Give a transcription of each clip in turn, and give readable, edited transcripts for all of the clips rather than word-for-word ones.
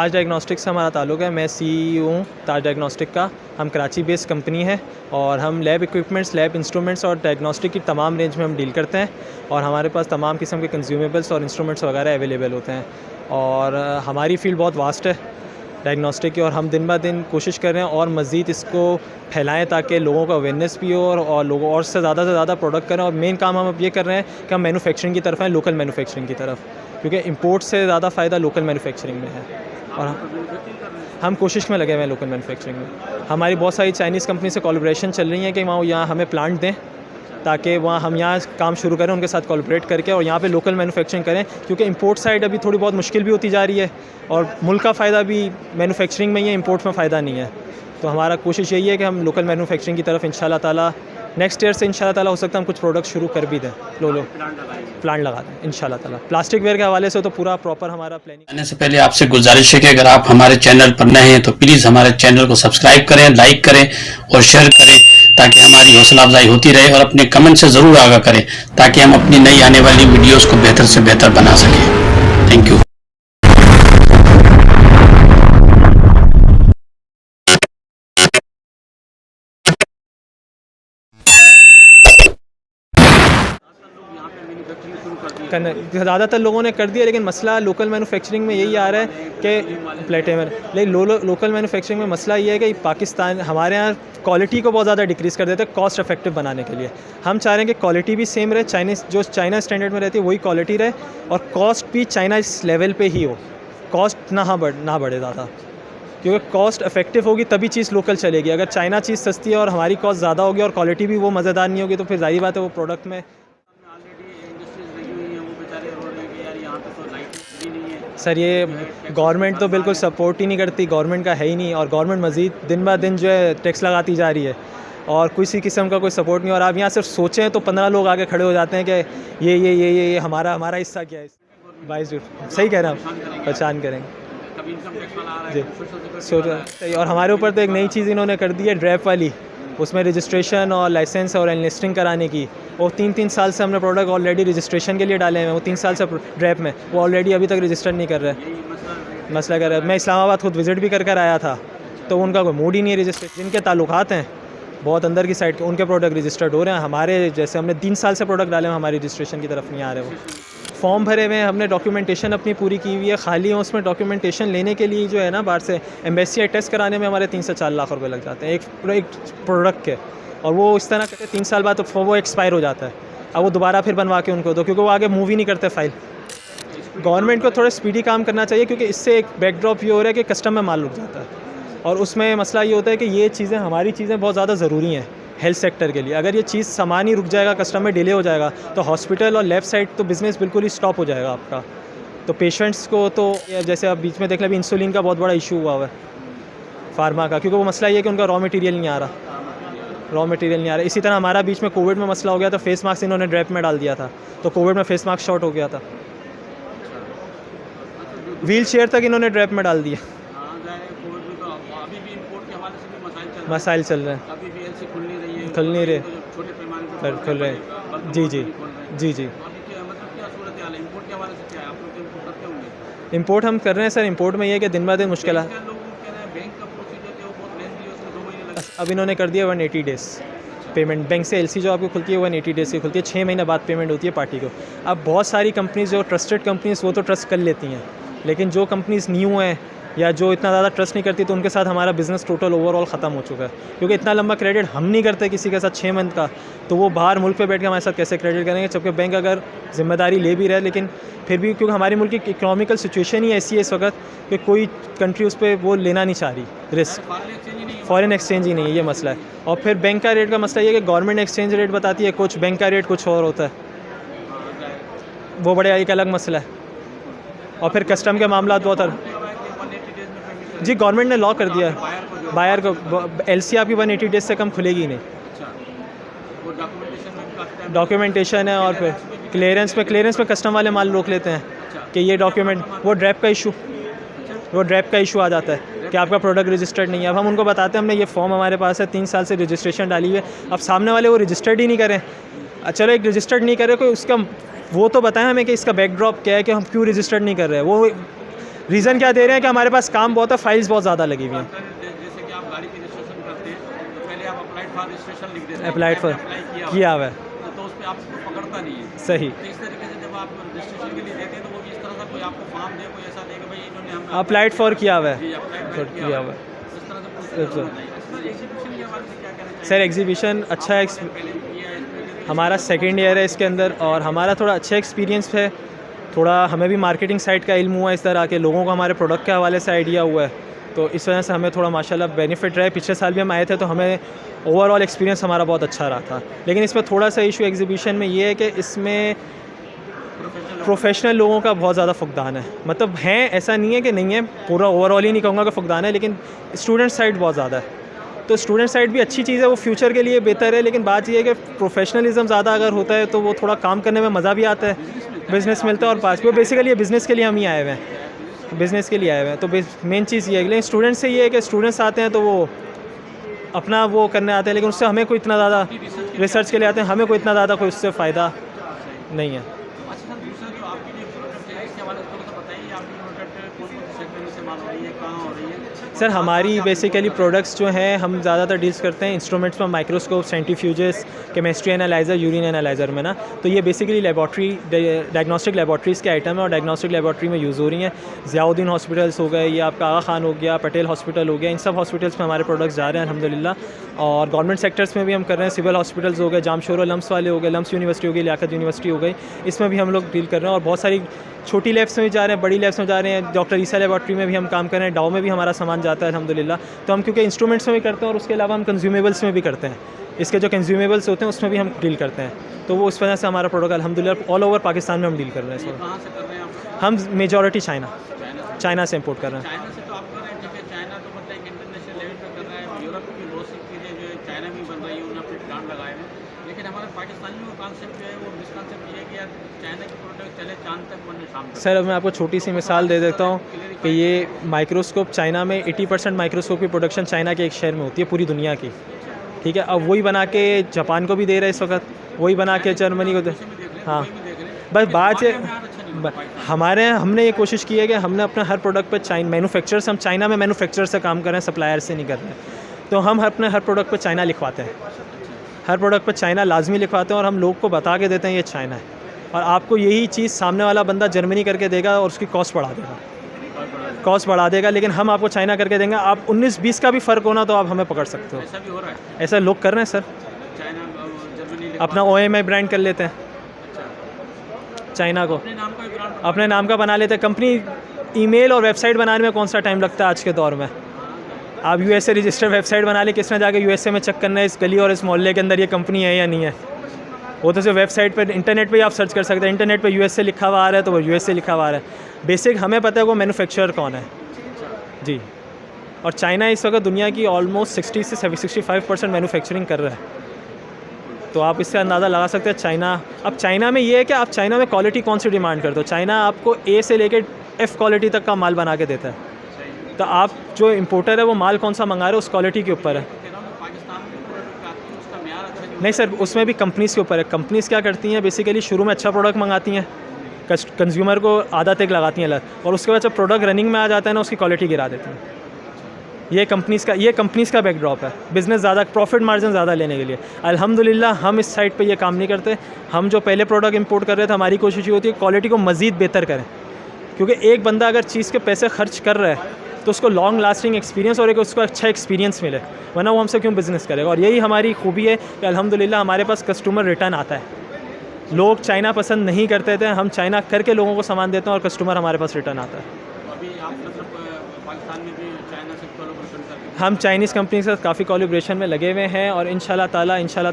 ताज diagnostic से हमारा ताल्लुक़ है। मैं CEO हूँ ताज डायग्नोस्टिक का। हम कराची बेस्ड कंपनी है और हम लैब इक्विपमेंट्स, लैब इंस्ट्रूमेंट्स और डायग्नोस्टिक की तमाम रेंज में हम डील करते हैं और हमारे पास तमाम किस्म के कंज्यूमेबल्स और इंस्ट्रूमेंट्स वगैरह अवेलेबल होते हैं। और हमारी फ़ील्ड बहुत वास्ट है डायग्नोस्टिक की, और हम दिन ब दिन कोशिश कर रहे हैं और मज़ीद इसको फैलाएँ ताकि लोगों का अवेयरनेस भी हो और लोगों और से ज़्यादा प्रोडक्ट करें। और मेन काम हम अब ये कर रहे हैं कि हम मैन्युफैक्चरिंग की तरफ हैं, लोकल मैन्युफैक्चरिंग की तरफ, क्योंकि इंपोर्ट से ज़्यादा फ़ायदा लोकल मैन्युफैक्चरिंग में है। और हम कोशिश में लगे हुए हैं लोकल मैन्युफैक्चरिंग में। हमारी बहुत सारी चाइनीज़ कंपनी से कोलैबोरेशन चल रही है कि वहाँ यहाँ हमें प्लांट दें ताकि वहाँ हम यहाँ काम शुरू करें उनके साथ कोलैबोरेट करके और यहाँ पे लोकल मैन्युफैक्चरिंग करें, क्योंकि इंपोर्ट साइड अभी थोड़ी बहुत मुश्किल भी होती जा रही है और मुल्क का फ़ायदा भी मैन्युफैक्चरिंग में ही है, इंपोर्ट में फ़ायदा नहीं है। तो हमारा कोशिश यही है कि हम लोकल मैन्युफैक्चरिंग की तरफ इंशाल्लाह ताला नेक्स्ट ईयर से इंशाल्लाह ताला हो सकता है हम कुछ प्रोडक्ट शुरू कर भी दें। प्लांट लगा दें इंशाल्लाह ताला। प्लास्टिक वेयर के हवाले से तो पूरा प्रॉपर हमारा प्लानिंग। आने से पहले आपसे गुजारिश है कि अगर आप हमारे चैनल पर नए हैं तो प्लीज़ हमारे चैनल को सब्सक्राइब करें, लाइक करें और शेयर करें ताकि हमारी हौसला अफजाई होती रहे, और अपने कमेंट से ज़रूर आगाह करें ताकि हम अपनी नई आने वाली वीडियोज़ को बेहतर से बेहतर बना सकें। Thank you. ज़्यादातर लोगों ने कर दिया, लेकिन मसला लोकल मैन्युफैक्चरिंग में यही आ रहा है कि प्लेटेमर, लेकिन लोकल मैन्युफैक्चरिंग में मसला ये है कि पाकिस्तान हमारे यहाँ क्वालिटी को बहुत ज़्यादा डिक्रीज़ कर देते हैं कॉस्ट इफेक्टिव बनाने के लिए। हम चाह रहे हैं कि क्वालिटी भी सेम रहे, चाइना स्टैंडर्ड में रहती है वही क्वालिटी रहे, और कॉस्ट भी चाइना इस लेवल पे ही हो, कॉस्ट ना बढ़े ज़्यादा, क्योंकि कॉस्ट इफेक्टिव होगी तभी चीज़ लोकल चलेगी। अगर चाइना चीज़ सस्ती है और हमारी कॉस्ट ज़्यादा होगी और क्वालिटी भी वो मज़ेदार नहीं होगी तो फिर जाहिर बात है वो प्रोडक्ट में। सर ये गवर्नमेंट तो बिल्कुल सपोर्ट ही नहीं करती, गवर्नमेंट का है ही नहीं, और गवर्नमेंट मज़ीद दिन ब दिन जो है टैक्स लगाती जा रही है और किसी किस्म का कोई सपोर्ट नहीं। और आप यहाँ सिर्फ सोचें तो 15 लोग आगे खड़े हो जाते हैं कि ये हमारा हिस्सा क्या है। 22 सही कह रहे हैं आप, पहचान करेंगे जी। और हमारे ऊपर तो एक नई चीज़ इन्होंने कर दी है ड्रैप वाली, उसमें रजिस्ट्रेशन और लाइसेंस और एनलिस्टिंग कराने की। और 3 साल से हमने प्रोडक्ट ऑलरेडी रजिस्ट्रेशन के लिए डाले हैं, वो 3 साल से ड्रैप में वो ऑलरेडी अभी तक रजिस्टर नहीं कर रहे हैं। मसला कर रहा है। मैं इस्लामाबाद खुद विज़िट भी कर आया था, तो उनका कोई मूड ही नहीं है रजिस्ट्रेशन। जिनके ताल्लुकात हैं बहुत अंदर की साइड के, उनके प्रोडक्ट रजिस्टर्ड हो रहे हैं। हमारे जैसे हमने 3 साल से प्रोडक्ट डाले हैं, हमारी रजिस्ट्रेशन की तरफ नहीं आ रहे। वो फॉर्म भरे हुए हैं, हमने डॉक्यूमेंटेशन अपनी पूरी की हुई है, खाली है उसमें डॉक्यूमेंटेशन लेने के लिए जो है ना बाहर से एम्बेसी टेस्ट कराने में हमारे 3 से 4 लाख रुपए लग जाते हैं एक प्रोडक्ट के। और वो इस तरह करते 3 साल बाद तो वो एक्सपायर हो जाता है। अब वो दोबारा फिर बनवा के उनको दो, क्योंकि वो आगे मूव ही नहीं करते फाइल। गवर्नमेंट को थोड़ा स्पीडी काम करना चाहिए, क्योंकि इससे एक बैकड्रॉप ये हो रहा है कि कस्टम में माल रुक जाता है, और उसमें मसला ये होता है कि ये चीज़ें हमारी चीज़ें बहुत ज़्यादा ज़रूरी हैं हेल्थ सेक्टर के लिए। अगर ये चीज़ सामान ही रुक जाएगा, कस्टम में डिले हो जाएगा, तो हॉस्पिटल और लेफ्ट साइड तो बिज़नेस बिल्कुल ही स्टॉप हो जाएगा आपका। तो पेशेंट्स को तो जैसे अब बीच में देख लें, अभी इंसुलिन का बहुत बड़ा इशू हुआ है फार्मा का, क्योंकि वो मसला ये है कि उनका रॉ मटेरियल नहीं आ रहा। इसी तरह हमारा बीच में कोविड में मसला हो गया था, फेस मास्क इन्होंने ड्रैप में डाल दिया था, तो कोविड में फेस मास्क शॉर्ट हो गया था। व्हील चेयर तक इन्होंने ड्रैप में डाल दिया। मसाइल चल रहे हैं, खुल नहीं रहे, फिर खुल रहे हैं। जी। इंपोर्ट हम कर रहे हैं सर। इंपोर्ट में ये है कि दिन ब दिन मुश्किल है। अब इन्होंने कर दिया 180 डेज़ पेमेंट। बैंक से एलसी जो आपको खुलती है 180 डेज़ की खुलती है, 6 महीने बाद पेमेंट होती है पार्टी को। अब बहुत सारी कंपनीज़ जो ट्रस्टेड कंपनीज़ वो तो ट्रस्ट कर लेती हैं, लेकिन जो कंपनीज़ न्यू हैं या जो इतना ज़्यादा ट्रस्ट नहीं करती, तो उनके साथ हमारा बिज़नेस टोटल ओवरऑल ख़त्म हो चुका है, क्योंकि इतना लंबा क्रेडिट हम नहीं करते किसी के साथ 6 मंथ का, तो वो बाहर मुल्क पे बैठ के हमारे साथ कैसे क्रेडिट करेंगे। जबकि बैंक अगर ज़िम्मेदारी ले भी रहा है, लेकिन फिर भी क्योंकि हमारे मुल्क की इकोनॉमिकल सिचुएशन ही ऐसी है इस वक्त कि कोई कंट्री उस पर वो लेना नहीं चाह रही रिस्क, फॉरेन एक्सचेंज ही नहीं है, ये मसला है। और फिर बैंक का रेट का मसला ये है कि गवर्नमेंट एक्सचेंज रेट बताती है कुछ, बैंक का रेट कुछ और होता है, वो बड़े एक अलग मसला है। और फिर कस्टम के मामला बहुत जी गवर्नमेंट ने लॉ कर दिया है बायर को, एलसी आपकी 180 डेज़ से कम खुलेगी नहीं। डॉक्यूमेंटेशन है, और फिर क्लियरेंस में कस्टम वाले माल रोक लेते हैं कि ये डॉक्यूमेंट, वो ड्रैप का इशू आ जाता है कि आपका प्रोडक्ट रजिस्टर्ड नहीं है। अब हम उनको बताते हैं हमने ये फॉर्म हमारे पास है, 3 साल से रजिस्ट्रेशन डाली हुई है, अब सामने वाले वो रजिस्टर्ड ही नहीं करें। चलो एक रजिस्टर्ड नहीं करे कोई, उसका वो तो बताएं हमें कि इसका बैकड्रॉप क्या है कि हम क्यों रजिस्टर्ड नहीं कर रहे हैं। वो रीज़न क्या दे रहे हैं कि हमारे पास काम बहुत है, फाइल्स बहुत ज़्यादा लगी हुई हैं। जैसे कि आप गाड़ी की रजिस्ट्रेशन करते हैं तो पहले आप अप्लाइड फॉर रजिस्ट्रेशन लिख देते हैं, अप्लाइड फॉर किया हुआ है, तो उस पर आपको पकड़ता नहीं है। सही। तो इस तरीके से जब आप रजिस्ट्रेशन के लिए देते हैं तो वो भी इस तरह से कोई आपको फॉर्म दे, कोई ऐसा दे कि भाई इन्होंने हम अप्लाइड फॉर किया हुआ है, जी अप्लाइड किया हुआ है। इस तरह से प्रोसीजर होना चाहिए। सर एग्जीबिशन के बारे में क्या कहना चाहिए? सर एग्जीबिशन अच्छा है, पहले भी किया है इसमें हमारा सेकेंड ईयर है इसके अंदर, और हमारा थोड़ा अच्छा एक्सपीरियंस है। थोड़ा हमें भी मार्केटिंग साइड का इल्म हुआ है, इस तरह के लोगों को हमारे प्रोडक्ट के हवाले से आइडिया हुआ है, तो इस वजह से हमें थोड़ा माशाल्लाह बेनिफिट रहा है। पिछले साल भी हम आए थे तो हमें ओवरऑल एक्सपीरियंस हमारा बहुत अच्छा रहा था। लेकिन इसमें थोड़ा सा इशू एग्जीबिशन में ये है कि इसमें प्रोफेशनल लोगों का बहुत ज़्यादा फुकदान है। मतलब हैं, ऐसा नहीं है कि नहीं है, पूरा ओवरऑल ही नहीं कहूँगा कि फुकदान है, लेकिन स्टूडेंट साइड बहुत ज़्यादा है। तो स्टूडेंट साइड भी अच्छी चीज़ है, वो फ्यूचर के लिए बेहतर है, लेकिन बात ये है कि प्रोफेशनलिज्म ज़्यादा अगर होता है तो वो थोड़ा काम करने में मज़ा भी आता है, बिज़नेस मिलता है। और पास वो बेसिकली ये बिज़नेस के लिए हम ही आए हुए हैं, बिज़नेस के लिए आए हुए हैं। तो मेन चीज़ ये है। लेकिन स्टूडेंट से ये है कि स्टूडेंट्स आते हैं तो वो अपना वो करने आते हैं, लेकिन उससे हमें कोई इतना ज़्यादा रिसर्च के लिए आते हैं, हमें कोई इतना ज़्यादा कोई उससे फ़ायदा नहीं है। अच्छा सर, दूसरा जो आपकी जो प्रोडक्ट है इसके हवाले से थोड़ा सा बताइए, आपकी प्रोडक्ट कौन कौन से सेक्टर में इस्तेमाल हो रही है, कहाँ हो रही है? सर हमारी बेसिकली प्रोडक्ट्स जो हैं, हम ज़्यादातर डील्स करते हैं इंस्ट्रूमेंट्स में, microscope, centrifuges, chemistry analyser, urine analyser में ना। तो ये बेसिकली लेबॉर्ट्री डायग्नोस्टिक लेबॉर्ट्रीज़ के आइटम है और डायग्नोस्टिक लेबॉर्ट्री में यूज़ हो रही हैं। ज़ियाउद्दीन हॉस्पिटल्स हो गए, या आपका आगा खान हो गया, पटेल हॉस्पिटल हो गया, इन सब हॉस्पिटल्स में हमारे प्रोडक्ट्स जा रहे हैं अल्हम्दुलिल्लाह। और गवर्नमेंट सेक्टर्स में भी हम कर रहे हैं, सिविल हॉस्पिटल्स हो गए, जामशोरो लम्स वाले हो गए, लम्स यूनिवर्सिटी हो गई, लियाकत यूनिवर्सिटी हो गई, इसमें भी हम लोग डील कर रहे हैं। और बहुत सारी छोटी लैब्स में भी जा रहे हैं, बड़ी लैब्स में जा रहे हैं। डॉक्टर ईसा लेबॉर्ट्री में भी हम काम कर रहे हैं, डाउ में भी हमारा सामान जाता है अल्हम्दुलिल्लाह। तो हम क्योंकि इंस्ट्रूमेंट्स में भी करते हैं और उसके अलावा हम कंज्यूमेबल्स में भी करते हैं, इसके जो कंज्यूमेबल्स होते हैं उसमें भी हम डील करते हैं। तो वो उस वजह से हमारा प्रोडक्ट अल्हम्दुलिल्लाह ऑल ओवर पाकिस्तान में हम डील कर रहे हैं। कहाँ से कर रहे हैं आप? हम मेजॉरिटी चाइना चाइना से इम्पोर्ट कर रहे हैं। चाइना से तो आप कर रहे हैं, ठीक है। चाइना तो मतलब एक इंटरनेशनल लेवल पे कर रहा है। यूरोप की बहुत सी चीज़ें जो है चाइना में बन रही है, उन्होंने अपने प्लांट लगाए हैं। लेकिन हमारे पाकिस्तानियों का कॉन्सेप्ट जो है वो मिसकॉन्सेप्ट ये है कि यार चाइना की प्रोडक्ट चले चांद तक, वरना शाम तक। सर मैं आपको छोटी सी मिसाल दे देता हूँ कि ये माइक्रोस्कोप चाइना में 80% माइक्रोस्कोप की प्रोडक्शन चाइना के एक शहर में होती है पूरी दुनिया की, ठीक है। अब वही बना के जापान को भी दे रहे हैं इस वक्त, वही बना के जर्मनी को दे। हाँ, बस बात है हमने ये कोशिश की है कि हमने अपने हर प्रोडक्ट पे चाइना मैन्युफैक्चरर्स, हम चाइना में मैन्युफैक्चरर से काम कर रहे हैं, सप्लायर से नहीं कर रहे हैं। तो हम अपने हर प्रोडक्ट पे चाइना लिखवाते हैं, हर प्रोडक्ट पे चाइना लाजमी लिखवाते हैं, और हम लोग को बता के देते हैं ये चाइना है। और आपको यही चीज़ सामने वाला बंदा जर्मनी करके देगा और उसकी कॉस्ट बढ़ा देगा, लेकिन हम आपको चाइना करके देंगे। आप 19-20 का भी फ़र्क होना तो आप हमें पकड़ सकते हो। ऐसा भी हो रहा है, ऐसा लोग कर रहे हैं सर, चाइना जर्मनी अपना OMI ब्रांड कर लेते हैं, चाइना को अपने नाम का भी ब्रांड अपने नाम का बना लेते हैं। कंपनी ईमेल और वेबसाइट बनाने में कौन सा टाइम लगता है आज के दौर में? आप US से रजिस्टर्ड वेबसाइट बना ले, किसने जाके USA में चेक करना है इस गली और इस मोहल्ले के अंदर ये कंपनी है या नहीं है? वो तो सिर्फ वेबसाइट पर, इंटरनेट पे आप सर्च कर सकते हैं। इंटरनेट पे US से लिखा हुआ आ रहा है तो वो US से लिखा हुआ आ रहा है। बेसिक हमें पता है वो मैन्युफैक्चरर कौन है जी। और चाइना इस वक्त दुनिया की ऑलमोस्ट 60 से 65% मैन्युफैक्चरिंग कर रहा है। तो आप इससे अंदाज़ा लगा सकते हैं चाइना। अब चाइना में ये है कि आप चाइना में क्वालिटी कौन सी डिमांड करते हो। चाइना आपको A से लेकर F क्वालिटी तक का माल बना के देता है। तो आप जो इम्पोर्टर है वो माल कौन सा मंगा रहे हो उस क्वालिटी के ऊपर है। पाकिस्तान में प्रोडक्ट आती है उसका म्यार अच्छा नहीं नहीं सर, उसमें भी कंपनीज़ के ऊपर है। कंपनीज़ क्या करती हैं, बेसिकली शुरू में अच्छा प्रोडक्ट मंगाती हैं, कंज्यूमर को आधा तक लगाती हैं अलग, और उसके बाद जब प्रोडक्ट रनिंग में आ जाता है ना उसकी क्वालिटी गिरा देती हैं। ये कंपनीज़ का बैकड्रॉप है, बिज़नेस ज़्यादा प्रॉफिट मार्जिन ज़्यादा लेने के लिए। अल्हम्दुलिल्लाह हम इस साइड पे ये काम नहीं करते। हम जो पहले प्रोडक्ट इंपोर्ट कर रहे थे, हमारी कोशिश ये होती है क्वालिटी को मज़ीद बेहतर करें, क्योंकि एक बंदा अगर चीज़ के पैसे खर्च कर रहा है तो उसको लॉन्ग लास्टिंग एक्सपीरियंस और एक उसको अच्छा एक्सपीरियंस मिले, वरना वो हमसे क्यों बिज़नेस करेगा। और यही हमारी खूबी है कि अल्हम्दुलिल्लाह हमारे पास कस्टमर रिटर्न आता है। लोग चाइना पसंद नहीं करते थे, हम चाइना करके लोगों को सामान देते हैं और कस्टमर हमारे पास रिटर्न आता है। अभी आप मतलब पाकिस्तान में भी चाइना से कोलैबोरेशन कर रहे हैं? हम चाइनीज़ कंपनी के साथ काफ़ी कोलैबोरेशन में लगे हुए हैं, और इंशाल्लाह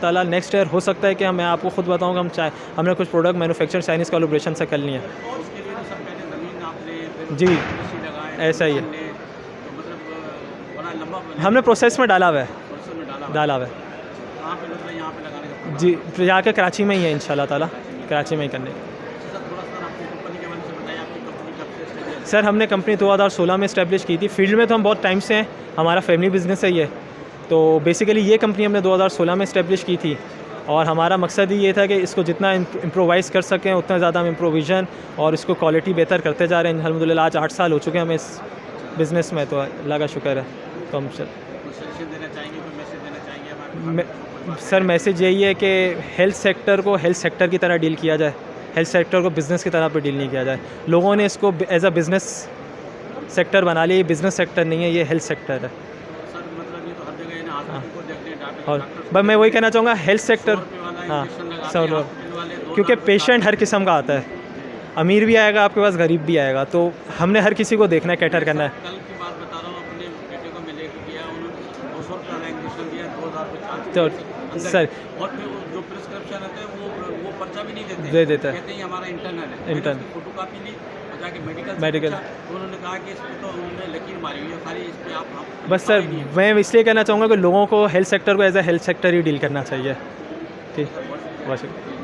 ताला नेक्स्ट ईयर हो सकता है कि मैं आपको खुद बताऊँगा हमने कुछ प्रोडक्ट मैन्युफैक्चर चाइनीज़ कोलैबोरेशन से कर लिए हैं। उसके लिए तो सब पहले ज़मीन आपने जी, लगाए, ऐसा ही है। तो मतलब बड़ा लंबा हमने प्रोसेस में डाला हुआ है, प्रोसेस में डाला डाला हुआ है कहाँ पे मतलब यहाँ पे लगाने का? जी। जाके कराची में ही है इंशाल्लाह ताला, कराची में ही करने। सर थोड़ा सा आपकी कंपनी के बारे में बताइए, आपकी कंपनी कब से स्टार्ट हुई? सर हमने कंपनी 2016 में इस्टेब्लिश की थी। फील्ड में तो हम बहुत टाइम से हैं, हमारा फैमिली बिजनेस है ये। तो बेसिकली ये कंपनी हमने 2016 में इस्टेब्लिश की थी, और हमारा मकसद ही ये था कि इसको जितना इम्प्रोवाइज़ कर सकें उतना ज़्यादा हम इम्प्रोविज़न और इसको क्वालिटी बेहतर करते जा रहे हैं। अल्हम्दुलिल्लाह आज 8 साल हो चुके हैं हमें इस बिज़नेस में, तो अल्लाह का शुक्र है। तो हम सजेशन देना चाहेंगे, कोई मैसेज देना चाहेंगे हमारे? सर मैसेज यही है कि हेल्थ सेक्टर को हेल्थ सेक्टर की तरह डील किया जाए, हेल्थ सेक्टर को बिज़नेस की तरह पे डील नहीं किया जाए। लोगों ने इसको एज अ बिज़नेस सेक्टर बना लिया, ये बिज़नेस सेक्टर नहीं है, ये हेल्थ सेक्टर है। सर मतलब ये तो हर जगह ना हॉस्पिटल को देखते हैं, डॉक्टर और बस मैं वही कहना चाहूँगा हेल्थ सेक्टर, हाँ सर, क्योंकि पेशेंट हर किस्म का आता है, अमीर भी आएगा आपके पास, गरीब भी आएगा, तो हमने हर किसी को देखना है, कैटर करना है। कल की बात बता रहा हूँ, अपने बेटे को मैं लेके गया, उन्होंने 200 रुपये वाला इंजेक्शन दिया, 2000 रुपये तो चार्ज सर और फिर जो प्रिस्क्रिप्शन होते हैं वो पर्चा भी नहीं देते, दे देता है, कहते हैं हमारा इंटरनल है। इंटर्न फोटो कापी ली और जाके मेडिकल मेडिकल उन्होंने कहा कि इस पर तो उन्होंने लकीर मारी हुई है, खाली इस पर आप बस सर मैं इसलिए कहना चाहूँगा कि लोगों को हेल्थ सेक्टर को एज अ हेल्थ सेक्टर ही डील करना चाहिए। ठीक, बहुत शुक्रिया।